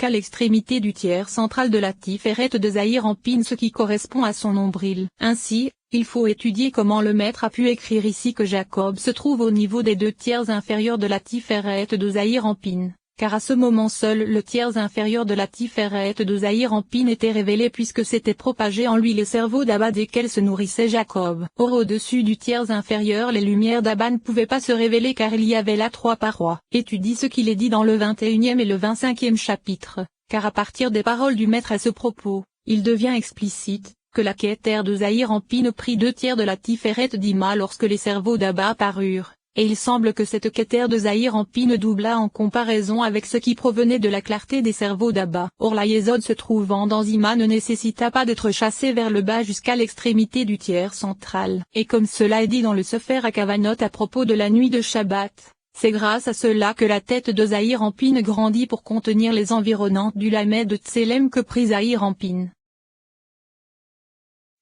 jusqu'à l'extrémité du tiers central de la Tiferet de Zahir-Anpin, ce qui correspond à son nombril. Ainsi, il faut étudier comment le maître a pu écrire ici que Jacob se trouve au niveau des 2 tiers inférieurs de la Tiferet de Zahir-Anpin, car à ce moment seul le tiers inférieur de la Tiferet de Zahir-Anpin était révélé puisque s'était propagé en lui les cerveaux d'Abba desquels se nourrissait Jacob. Or au-dessus du tiers inférieur les lumières d'Abba ne pouvaient pas se révéler car il y avait là 3 parois. Étudie ce qu'il est dit dans le 21e et le 25e chapitre, car à partir des paroles du maître à ce propos, il devient explicite que la Kéter de Zahir-Anpin prit 2 tiers de la Tiferet d'Ima lorsque les cerveaux d'Abba apparurent. Et il semble que cette Kéter de Zahir-Anpin doubla en comparaison avec ce qui provenait de la clarté des cerveaux d'Abba. Or la Yésod se trouvant dans Ima ne nécessita pas d'être chassée vers le bas jusqu'à l'extrémité du tiers central. Et comme cela est dit dans le Sefer HaKavanot à propos de la nuit de Shabbat, c'est grâce à cela que la tête de Zahir-Anpin grandit pour contenir les environnantes du Lamed de Tselem que prit Zahir-Anpin.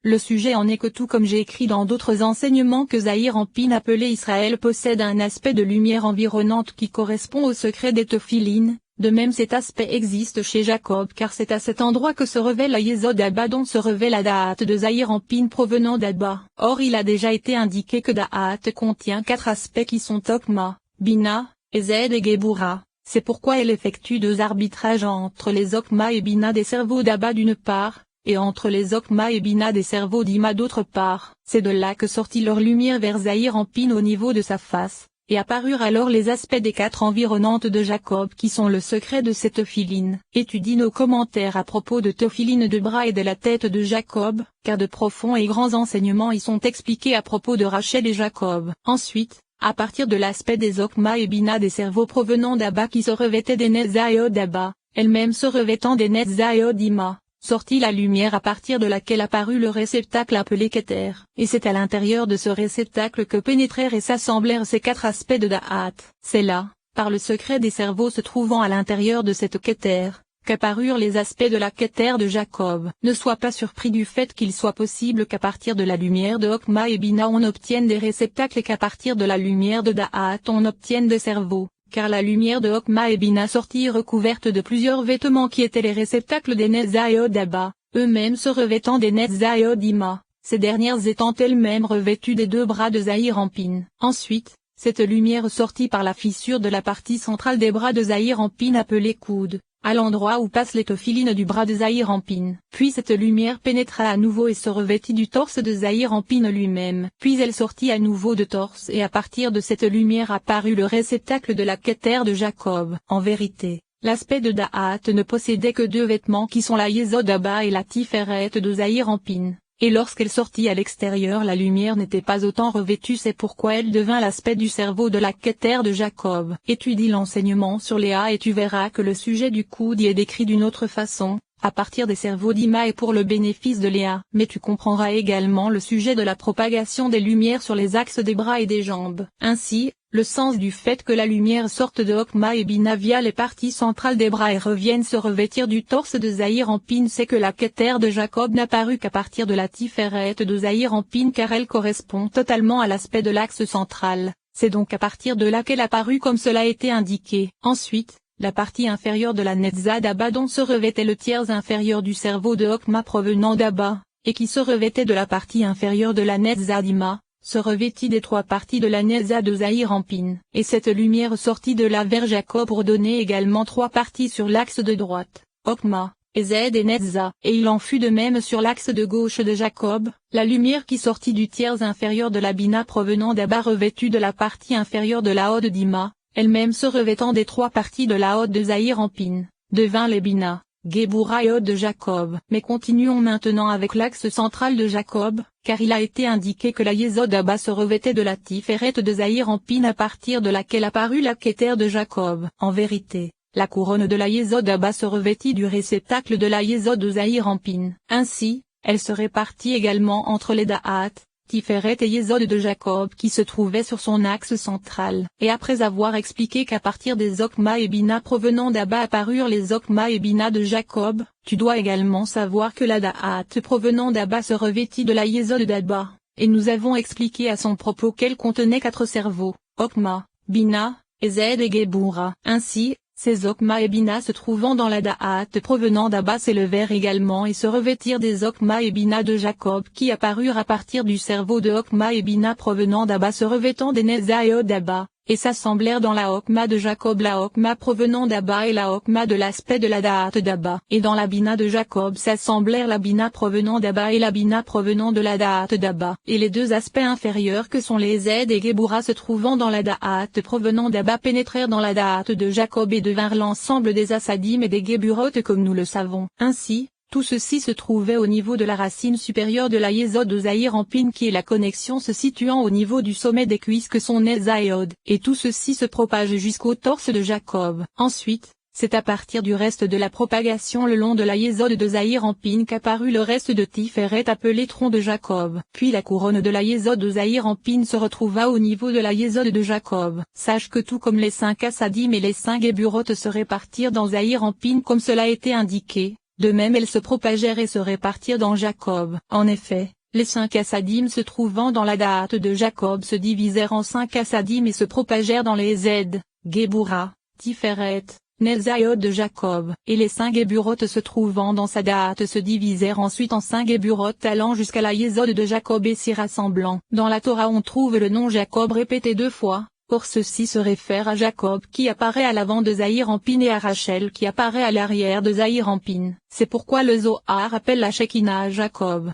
Le sujet en est que tout comme j'ai écrit dans d'autres enseignements que Zahir-Anpin appelé Israël possède un aspect de lumière environnante qui correspond au secret des Tephilines, de même cet aspect existe chez Jacob car c'est à cet endroit que se révèle la Yésod d'Abba dont se révèle la Da'at de Zahir-Anpin provenant d'Abba. Or il a déjà été indiqué que Da'at contient 4 aspects qui sont Okma, Bina, Ezed et Gebura. C'est pourquoi elle effectue 2 arbitrages entre les Okma et Bina des cerveaux d'Abba d'une part, et entre les Okma et Bina des cerveaux d'Ima d'autre part. C'est de là que sortit leur lumière vers Zahir-Anpin au niveau de sa face, et apparurent alors les aspects des 4 environnantes de Jacob qui sont le secret de cette Tephiline. Étudie nos commentaires à propos de Tephiline de bras et de la tête de Jacob, car de profonds et grands enseignements y sont expliqués à propos de Rachel et Jacob. Ensuite, à partir de l'aspect des Okma et Bina des cerveaux provenant d'Abba qui se revêtaient des Netzaïod d'Abba, elles-mêmes se revêtant des Netzaïod d'Ima, sortit la lumière à partir de laquelle apparut le réceptacle appelé Kéter. Et c'est à l'intérieur de ce réceptacle que pénétrèrent et s'assemblèrent ces 4 aspects de Da'at. C'est là, par le secret des cerveaux se trouvant à l'intérieur de cette Kéter, qu'apparurent les aspects de la Kéter de Jacob. Ne sois pas surpris du fait qu'il soit possible qu'à partir de la lumière de Okma et Bina on obtienne des réceptacles et qu'à partir de la lumière de Da'at on obtienne des cerveaux. Car la lumière de Okma et Bina sortit recouverte de plusieurs vêtements qui étaient les réceptacles des Netzaïod d'Abba, eux-mêmes se revêtant des Netzaïod d'Ima, ces dernières étant elles-mêmes revêtues des 2 bras de Zahir-Anpin. Ensuite, cette lumière sortit par la fissure de la partie centrale des bras de Zahir-Anpin appelée coude, à l'endroit où passent les tephilines du bras de Zahir-Anpin. Puis cette lumière pénétra à nouveau et se revêtit du torse de Zahir-Anpin lui-même. Puis elle sortit à nouveau de torse et à partir de cette lumière apparut le réceptacle de la Kéter de Jacob. En vérité, l'aspect de Da'at ne possédait que 2 vêtements qui sont la Yésod d'Abba et la Tiferet de Zahir-Anpin. Et lorsqu'elle sortit à l'extérieur la lumière n'était pas autant revêtue, c'est pourquoi elle devint l'aspect du cerveau de la Kéter de Jacob. Étudie l'enseignement sur Léa et tu verras que le sujet du coude y est décrit d'une autre façon, à partir des cerveaux d'Ima et pour le bénéfice de Léa. Mais tu comprendras également le sujet de la propagation des lumières sur les axes des bras et des jambes. Ainsi, le sens du fait que la lumière sorte de Okma et Bina via les parties centrales des bras et revienne se revêtir du torse de Zahir-Anpin, c'est que la Kéter de Jacob n'apparut qu'à partir de la Tiferet de Zahir-Anpin car elle correspond totalement à l'aspect de l'axe central. C'est donc à partir de là qu'elle apparut comme cela a été indiqué. Ensuite, la partie inférieure de la Netza d'Abba dont se revêtait le tiers inférieur du cerveau de Okma provenant d'Abba, et qui se revêtait de la partie inférieure de la Netza d'Ima, se revêtit des 3 parties de la Netza de Zahir-Anpin. Et cette lumière sortit de là vers Jacob pour donner également 3 parties sur l'axe de droite, Okma, Ezed et Netza. Et il en fut de même sur l'axe de gauche de Jacob, la lumière qui sortit du tiers inférieur de la Bina provenant d'Abba revêtue de la partie inférieure de la Hod d'Ima, elle-même se revêtant des 3 parties de la Hod de Zahir-Anpin, devint les Bina, Gebura et Hod de Jacob. Mais continuons maintenant avec l'axe central de Jacob, car il a été indiqué que la Yésod d'Abba se revêtait de la Tiferet de Zahir-Anpin à partir de laquelle apparut la Kéter de Jacob. En vérité, la couronne de la Yésod d'Abba se revêtit du réceptacle de la Yésod de Zahir-Anpin. Ainsi, elle se répartit également entre les Da'at, Tiferet et Yésod de Jacob qui se trouvaient sur son axe central. Et après avoir expliqué qu'à partir des Okma et Bina provenant d'Abba apparurent les Okma et Bina de Jacob, tu dois également savoir que la Da'at provenant d'Abba se revêtit de la Yésod d'Abba, et nous avons expliqué à son propos qu'elle contenait 4 cerveaux, Okma, Bina, Ezed et Gebura. Ainsi, Ces Okma et Bina se trouvant dans la Da'at provenant d'Abba s'élevèrent également et se revêtirent des Okma et Bina de Jacob qui apparurent à partir du cerveau de Okma et Bina provenant d'Abba se revêtant des Nezaïot d'Abba, et s'assemblèrent dans la Okma de Jacob la Okma provenant d'Abba et la Okma de l'aspect de la Da'at d'Abba. Et dans la Bina de Jacob s'assemblèrent la Bina provenant d'Abba et la Bina provenant de la Da'at d'Abba. Et les deux aspects inférieurs que sont les Zed et Gebura se trouvant dans la Da'at provenant d'Abba pénétrèrent dans la Da'at de Jacob et devinrent l'ensemble des Asadim et des Geburot comme nous le savons. Ainsi, tout ceci se trouvait au niveau de la racine supérieure de la Yésod de Zahir en Pin qui est la connexion se situant au niveau du sommet des cuisses que sont Nezaïod. Et tout ceci se propage jusqu'au torse de Jacob. Ensuite, c'est à partir du reste de la propagation le long de la Yésod de Zahir en Pin qu'apparut le reste de Tiferet appelé tronc de Jacob. Puis la couronne de la Yésod de Zahir en Pin se retrouva au niveau de la Yésod de Jacob. Sache que tout comme les 5 Assadim et les 5 Geburot se répartirent dans Zahir en Pin comme cela a été indiqué, de même elles se propagèrent et se répartirent dans Jacob. En effet, les 5 Assadim se trouvant dans la Da'at de Jacob se divisèrent en 5 Assadim et se propagèrent dans les Zed, Gebura, Tiferet, Nezaïot de Jacob. Et les 5 Geburot se trouvant dans sa Da'at se divisèrent ensuite en 5 Geburot allant jusqu'à la Yésod de Jacob et s'y rassemblant. Dans la Torah on trouve le nom Jacob répété 2 fois. Or ceci se réfère à Jacob qui apparaît à l'avant de Zahir en Pin et à Rachel qui apparaît à l'arrière de Zahir en Pin. C'est pourquoi le Zohar appelle la Shekinah à Jacob.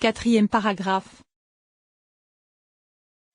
4e paragraphe.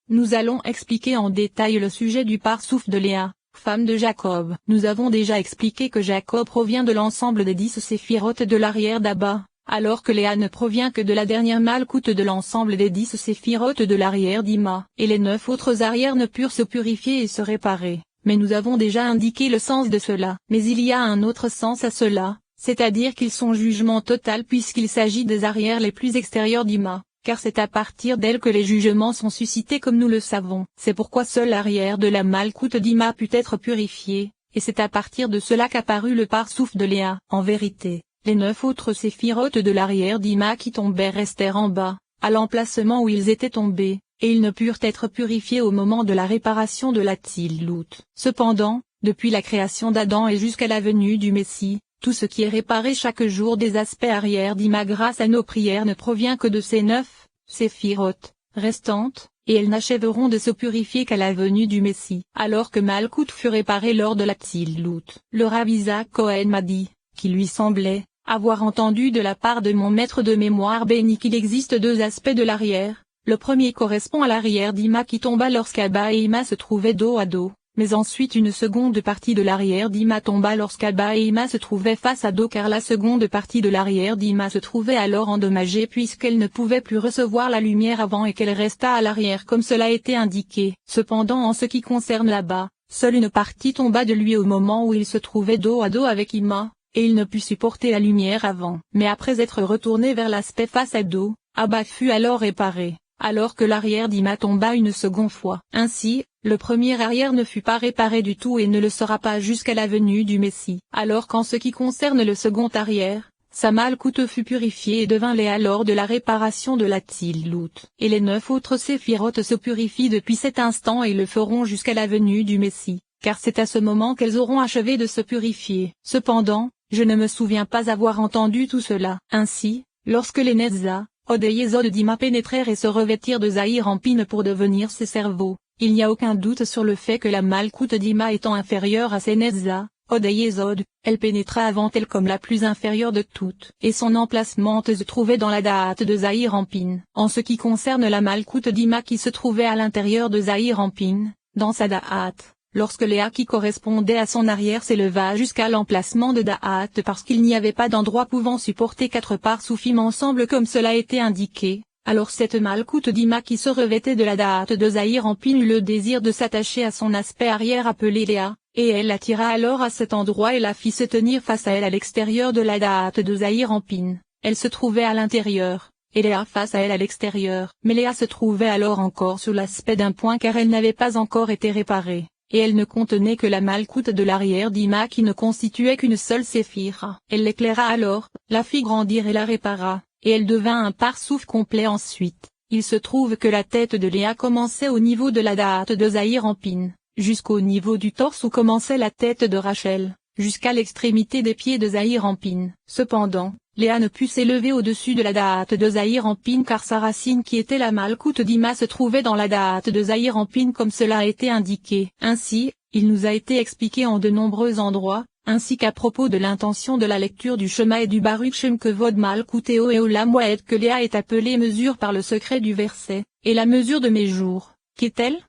Nous allons expliquer en détail le sujet du parsouf de Léa, femme de Jacob. Nous avons déjà expliqué que Jacob provient de l'ensemble des 10 séphirotes de l'arrière d'Abba, alors que Léa ne provient que de la dernière malkout de l'ensemble des 10 séphirotes de l'arrière d'Ima. Et les 9 autres arrières ne purent se purifier et se réparer, mais nous avons déjà indiqué le sens de cela. Mais il y a un autre sens à cela, c'est-à-dire qu'ils sont jugement total puisqu'il s'agit des arrières les plus extérieures d'Ima, car c'est à partir d'elles que les jugements sont suscités comme nous le savons. C'est pourquoi seule l'arrière de la malkout d'Ima put être purifiée, et c'est à partir de cela qu'apparut le parsouf de Léa. En vérité, les 9 autres séphirotes de l'arrière d'Ima qui tombèrent restèrent en bas, à l'emplacement où ils étaient tombés, et ils ne purent être purifiés au moment de la réparation de la Tzilut. Cependant, depuis la création d'Adam et jusqu'à la venue du Messie, tout ce qui est réparé chaque jour des aspects arrière d'Ima grâce à nos prières ne provient que de ces 9 séphirotes restantes, et elles n'achèveront de se purifier qu'à la venue du Messie. Alors que Malkout fut réparé lors de la Tzilut, le Rav Isaac Cohen m'a dit, qui lui semblait avoir entendu de la part de mon maître de mémoire béni qu'il existe 2 aspects de l'arrière. Le premier correspond à l'arrière d'Ima qui tomba lorsqu'Abba et Ima se trouvaient dos à dos, mais ensuite une seconde partie de l'arrière d'Ima tomba lorsqu'Abba et Ima se trouvaient face à dos car la seconde partie de l'arrière d'Ima se trouvait alors endommagée puisqu'elle ne pouvait plus recevoir la lumière avant et qu'elle resta à l'arrière comme cela a été indiqué. Cependant en ce qui concerne Abba, seule une partie tomba de lui au moment où il se trouvait dos à dos avec Ima, et il ne put supporter la lumière avant. Mais après être retourné vers l'aspect face à dos, Abba fut alors réparé, alors que l'arrière d'Ima tomba une seconde fois. Ainsi, le premier arrière ne fut pas réparé du tout et ne le sera pas jusqu'à la venue du Messie. Alors qu'en ce qui concerne le second arrière, sa malkout fut purifiée et devint Léa lors de la réparation de la Tzilut. Et les 9 autres séphirotes se purifient depuis cet instant et le feront jusqu'à la venue du Messie, car c'est à ce moment qu'elles auront achevé de se purifier. Cependant, je ne me souviens pas avoir entendu tout cela. Ainsi, lorsque les Netza, Od et Yésod d'Ima pénétrèrent et se revêtirent de Zahir en Pin pour devenir ses cerveaux, il n'y a aucun doute sur le fait que la malkout d'Ima étant inférieure à ses Netza, Od et Yésod, elle pénétra avant elle comme la plus inférieure de toutes, et son emplacement se trouvait dans la Da'at de Zahir en Pin. En ce qui concerne la malkout d'Ima qui se trouvait à l'intérieur de Zahir en Pin, dans sa Da'at, lorsque Léa qui correspondait à son arrière s'éleva jusqu'à l'emplacement de Da'at parce qu'il n'y avait pas d'endroit pouvant supporter 4 parsoufim ensemble comme cela a été indiqué, alors cette malkout d'Ima qui se revêtait de la Da'at de Zahir en Pin eut le désir de s'attacher à son aspect arrière appelé Léa, et elle l'attira alors à cet endroit et la fit se tenir face à elle à l'extérieur de la Da'at de Zahir en Pin. Elle se trouvait à l'intérieur, et Léa face à elle à l'extérieur. Mais Léa se trouvait alors encore sur l'aspect d'un point car elle n'avait pas encore été réparée, et elle ne contenait que la malkout de l'arrière d'Ima qui ne constituait qu'une seule séphira. Elle l'éclaira alors, la fit grandir et la répara, et elle devint un parsouf complet ensuite. Il se trouve que la tête de Léa commençait au niveau de la Da'at de Zahir en Pin, jusqu'au niveau du torse où commençait la tête de Rachel, jusqu'à l'extrémité des pieds de Zahir Anpin. Cependant, Léa ne put s'élever au-dessus de la date de Zahir Anpin car sa racine qui était la Malkout Dima se trouvait dans la date de Zahir Anpin comme cela a été indiqué. Ainsi, il nous a été expliqué en de nombreux endroits, ainsi qu'à propos de l'intention de la lecture du Shema et du Baruch Shem Kevod Malkouteo et Olam Moed que Léa est appelée mesure par le secret du verset, et la mesure de mes jours, qu'est-elle?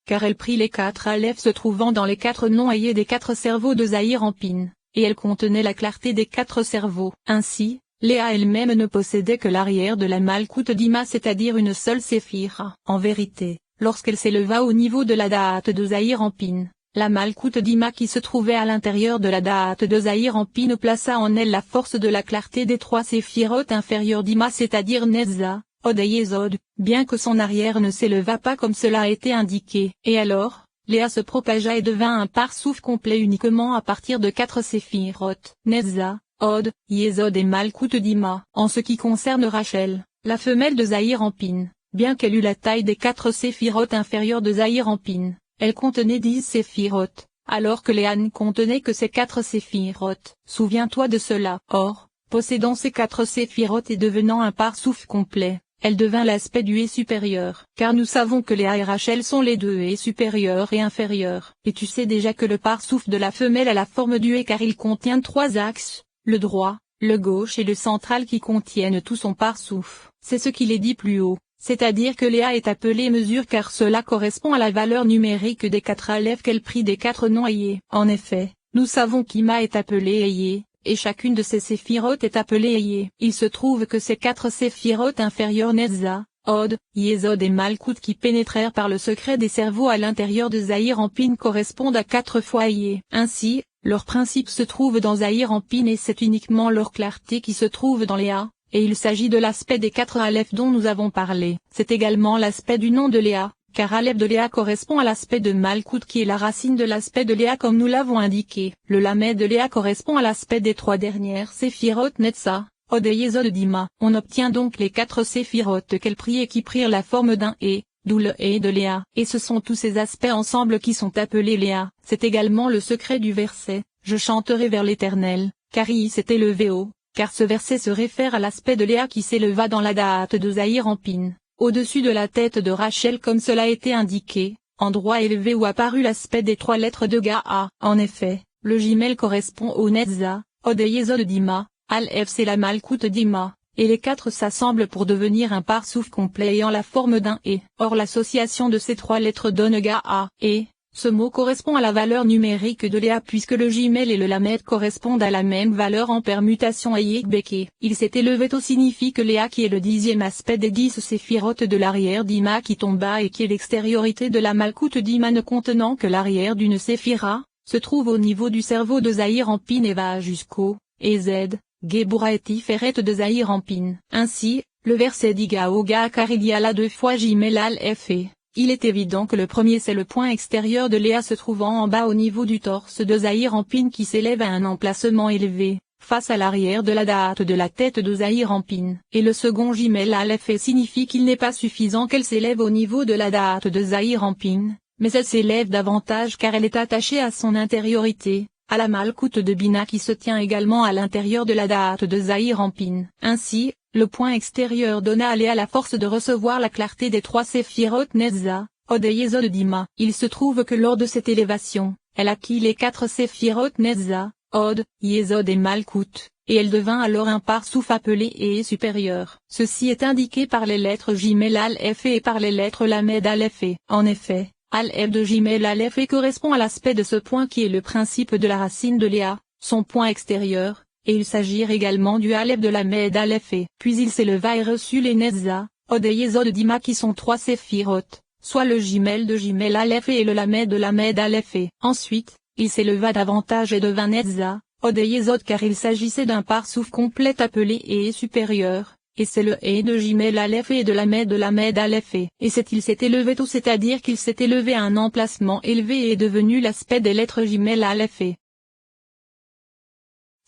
Car elle prit les 4 aleph se trouvant dans les 4 noyés des 4 cerveaux de Zahir Anpin, et elle contenait la clarté des 4 cerveaux. Ainsi, Léa elle-même ne possédait que l'arrière de la Malkout Dima c'est-à-dire une seule séphira. En vérité, lorsqu'elle s'éleva au niveau de la date de Zahir Anpin, la Malkout Dima qui se trouvait à l'intérieur de la date de Zahir Anpin plaça en elle la force de la clarté des 3 séphirotes inférieures Dima c'est-à-dire Netza, Od et Yesod, bien que son arrière ne s'éleva pas comme cela a été indiqué. Et alors, Léa se propagea et devint un parsouf complet uniquement à partir de 4 séphirotes, Netza, Od, Yesod et Malkout Dima. En ce qui concerne Rachel, la femelle de Zahir Anpin, bien qu'elle eût la taille des 4 séphirotes inférieures de Zahir Anpin, elle contenait 10 séphirotes, alors que Léa ne contenait que ces 4 séphirotes. Souviens-toi de cela. Or, possédant ces 4 séphirotes et devenant un parsouf complet, elle devint l'aspect du et supérieur. Car nous savons que Léa et Rachel sont les deux et supérieurs et inférieurs. Et tu sais déjà que le parsouf de la femelle a la forme du et car il contient 3 axes, le droit, le gauche et le central qui contiennent tout son parsouf. C'est ce qu'il est dit plus haut. C'est-à-dire que Léa est appelée mesure car cela correspond à la valeur numérique des 4 aleph qu'elle prit des 4 noyés. En effet, nous savons qu'Ima est appelée Eyé, et chacune de ces séphirotes est appelée Eyé. Il se trouve que ces 4 séphirotes inférieures Netza, Od, Yesod et Malkout qui pénétrèrent par le secret des cerveaux à l'intérieur de Zahir Anpin correspondent à 4 fois Eyé. Ainsi, leur principe se trouve dans Zahir Anpin et c'est uniquement leur clarté qui se trouve dans Léa. Et il s'agit de l'aspect des 4 aleph dont nous avons parlé. C'est également l'aspect du nom de Léa, car aleph de Léa correspond à l'aspect de Malkout qui est la racine de l'aspect de Léa comme nous l'avons indiqué. Le lamed de Léa correspond à l'aspect des 3 dernières séphirotes Netza, Od et Yesod Dima. On obtient donc les 4 séphirotes qu'elle prit et qui prirent la forme d'un et, d'où le et de Léa. Et ce sont tous ces aspects ensemble qui sont appelés Léa. C'est également le secret du verset, je chanterai vers l'Éternel, car il s'est élevé haut. Car ce verset se réfère à l'aspect de Léa qui s'éleva dans la date de Zahir Anpin, au-dessus de la tête de Rachel comme cela a été indiqué, endroit élevé où apparut l'aspect des 3 lettres de Ga'a. En effet, le Gimel correspond au Netza, Od et Yesod Dima, Aleph c'est la Malkout Dima, et les 4 s'assemblent pour devenir un parsouf complet ayant la forme d'un et. Or l'association de ces 3 lettres donne Ga'a, et. Ce mot correspond à la valeur numérique de Léa puisque le Gimel et le Lamed correspondent à la même valeur en permutation Yekbeke. Il s'est élevé tôt signifie que Léa qui est le 10e aspect des 10 séphirotes de l'arrière d'Ima qui tomba et qui est l'extériorité de la Malkout Dima ne contenant que l'arrière d'une séphira, se trouve au niveau du cerveau de Zahir Anpin et va jusqu'au Ez, Gebura et Tiferet de Zahir Anpin. Ainsi, le verset dit Gaoga car il y a là 2 fois Gimel Aleph et. Il est évident que le premier c'est le point extérieur de Léa se trouvant en bas au niveau du torse de Zahir Anpin qui s'élève à un emplacement élevé, face à l'arrière de la date de la tête de Zahir Anpin. Et le second Gimel Aleph signifie qu'il n'est pas suffisant qu'elle s'élève au niveau de la date de Zahir Anpin, mais elle s'élève davantage car elle est attachée à son intériorité, à la Malkout de Bina qui se tient également à l'intérieur de la date de Zahir Anpin. Ainsi, le point extérieur donna à Léa la force de recevoir la clarté des 3 séphirotes Netza, Od et Yesod Dima. Il se trouve que lors de cette élévation, elle acquit les 4 séphirotes Netza, Od, Yesod et Malkout, et elle devint alors un parsouf appelé et supérieur. Ceci est indiqué par les lettres Gimel Aleph et par les lettres Lamed Aleph et. En effet, Aleph de Gimel Aleph et correspond à l'aspect de ce point qui est le principe de la racine de Léa, son point extérieur. Et il s'agit également du Aleph de la Med Aleph et. Puis il s'éleva et reçut les Netza, Od et Yesod Dima qui sont 3 séphirotes, soit le Gimel de Gimel Aleph et le Lamed de Lamed Aleph et. Ensuite, il s'éleva davantage et devint Netza, Od et Yesod car il s'agissait d'un parsouf complet appelé et supérieur, et c'est le et de Gimel Aleph et de Lamed Aleph et. Et il s'est élevé tôt c'est-à-dire qu'il s'est élevé à un emplacement élevé et est devenu l'aspect des lettres Gimel Aleph et.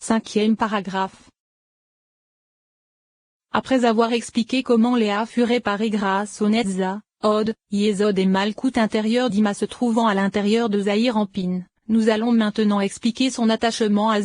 5e paragraphe. Après avoir expliqué comment Léa fut réparée grâce au Netza, Od, Yesod et Malkout intérieur d'Ima se trouvant à l'intérieur de Zahir Anpin. Nous allons maintenant expliquer son attachement à